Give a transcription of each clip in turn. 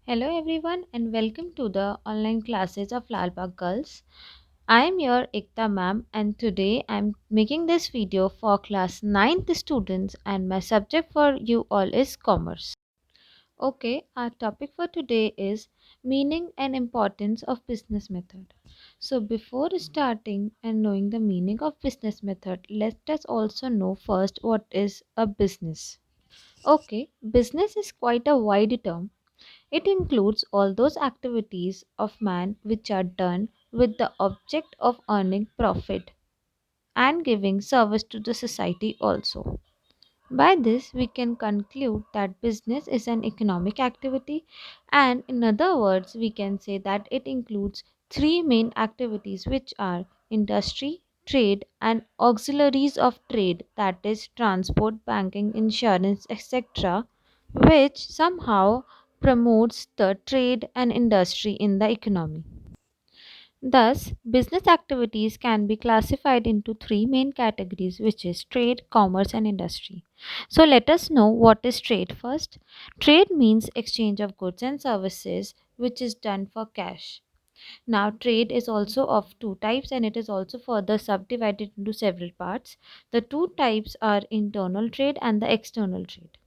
Hello everyone and welcome to the online classes of Lalbagh Girls. I am your Ekta ma'am and today I am making this video for class 9th students and my subject for you all is commerce. Okay, our topic for today is meaning and importance of business method. So before starting and knowing the meaning of business method, let us also know first what is a business. Okay, business is quite a wide term. It includes all those activities of man which are done with the object of earning profit and giving service to the society also. By this, we can conclude that business is an economic activity, and in other words, we can say that it includes three main activities which are industry, trade, and auxiliaries of trade, that is, transport, banking, insurance, etc., which somehow promotes the trade and industry in the economy. Thus, business activities can be classified into three main categories, which is trade, commerce, and industry. So, let us know what is trade first. Trade means exchange of goods and services, which is done for cash. Now, trade is also of two types and it is also further subdivided into several parts. The two types are internal trade and the external trade.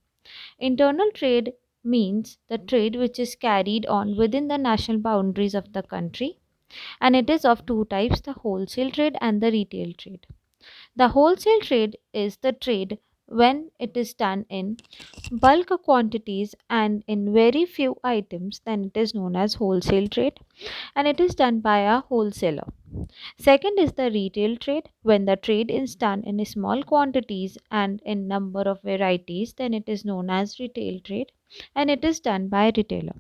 Internal trade means the trade which is carried on within the national boundaries of the country, and it is of two types, the wholesale trade and the retail trade. The wholesale trade is the trade when it is done in bulk quantities and in very few items, then it is known as wholesale trade and it is done by a wholesaler. Second is the retail trade. When the trade is done in small quantities and in number of varieties, then it is known as retail trade and it is done by a retailer.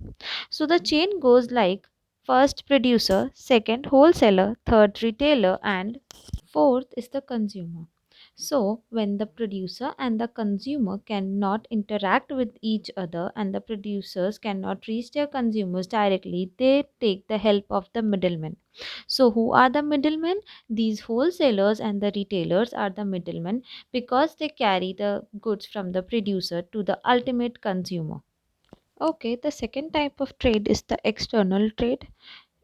So the chain goes like first producer, second wholesaler, third retailer, and fourth is the consumer. So, when the producer and the consumer cannot interact with each other and the producers cannot reach their consumers directly, they take the help of the middlemen. So, who are the middlemen? These wholesalers and the retailers are the middlemen because they carry the goods from the producer to the ultimate consumer. Okay, the second type of trade is the external trade.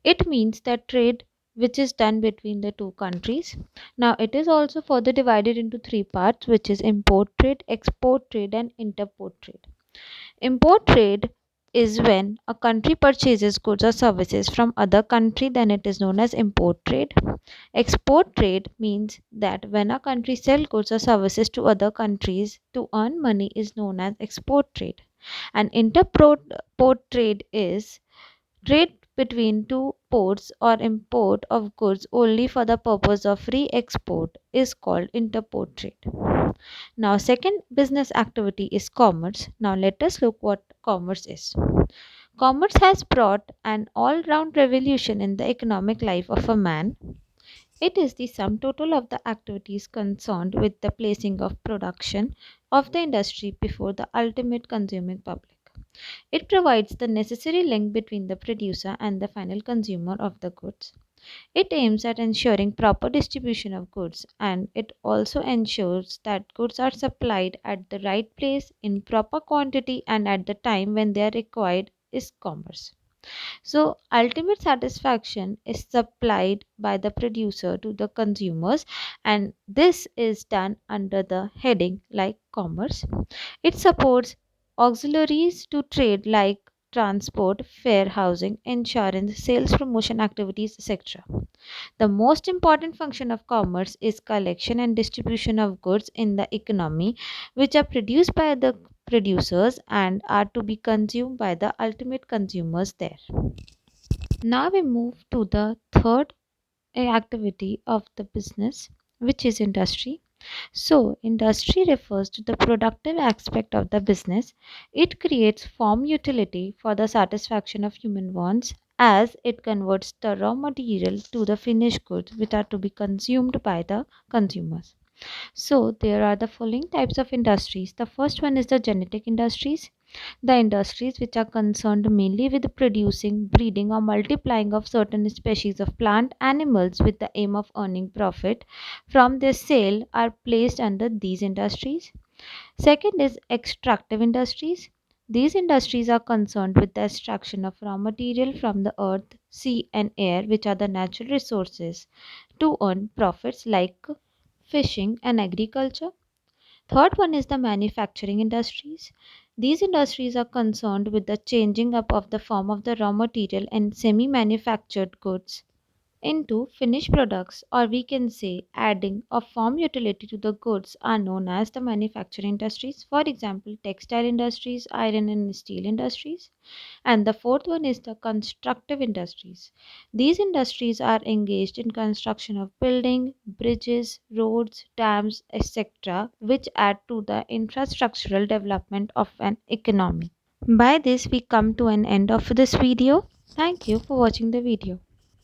It means that trade which is done between the two countries. Now, it is also further divided into three parts, which is import trade, export trade, and interport trade. Import trade is when a country purchases goods or services from other country, then it is known as import trade. Export trade means that when a country sells goods or services to other countries to earn money is known as export trade. And interport trade is trade between two ports or import of goods only for the purpose of free export is called interport trade. Now, second business activity is commerce. Now, let us look what commerce is. Commerce has brought an all round revolution in the economic life of a man. It is the sum total of the activities concerned with the placing of production of the industry before the ultimate consuming public. It provides the necessary link between the producer and the final consumer of the goods. It aims at ensuring proper distribution of goods and it also ensures that goods are supplied at the right place in proper quantity and at the time when they are required is commerce. So, ultimate satisfaction is supplied by the producer to the consumers, and this is done under the heading like commerce. It supports auxiliaries to trade like transport, fair housing, insurance, sales promotion activities, etc. The most important function of commerce is collection and distribution of goods in the economy, which are produced by the producers and are to be consumed by the ultimate consumers there. Now we move to the third activity of the business, which is industry. So, industry refers to the productive aspect of the business. It creates form utility for the satisfaction of human wants as it converts the raw material to the finished goods which are to be consumed by the consumers. So, there are the following types of industries. The first one is the genetic industries. The industries which are concerned mainly with producing, breeding, or multiplying of certain species of plant animals with the aim of earning profit from their sale are placed under these industries. Second is extractive industries. These industries are concerned with the extraction of raw material from the earth, sea, and air, which are the natural resources, to earn profits like fishing and agriculture. Third one is the manufacturing industries. These industries are concerned with the changing up of the form of the raw material and semi manufactured goods into finished products, or we can say adding or form utility to the goods, are known as the manufacturing industries. For example, textile industries, iron and steel industries. And the fourth one is the constructive industries. These industries are engaged in construction of building, bridges, roads, dams, etc., which add to the infrastructural development of an economy. By this we come to an end of this video. Thank you for watching the video.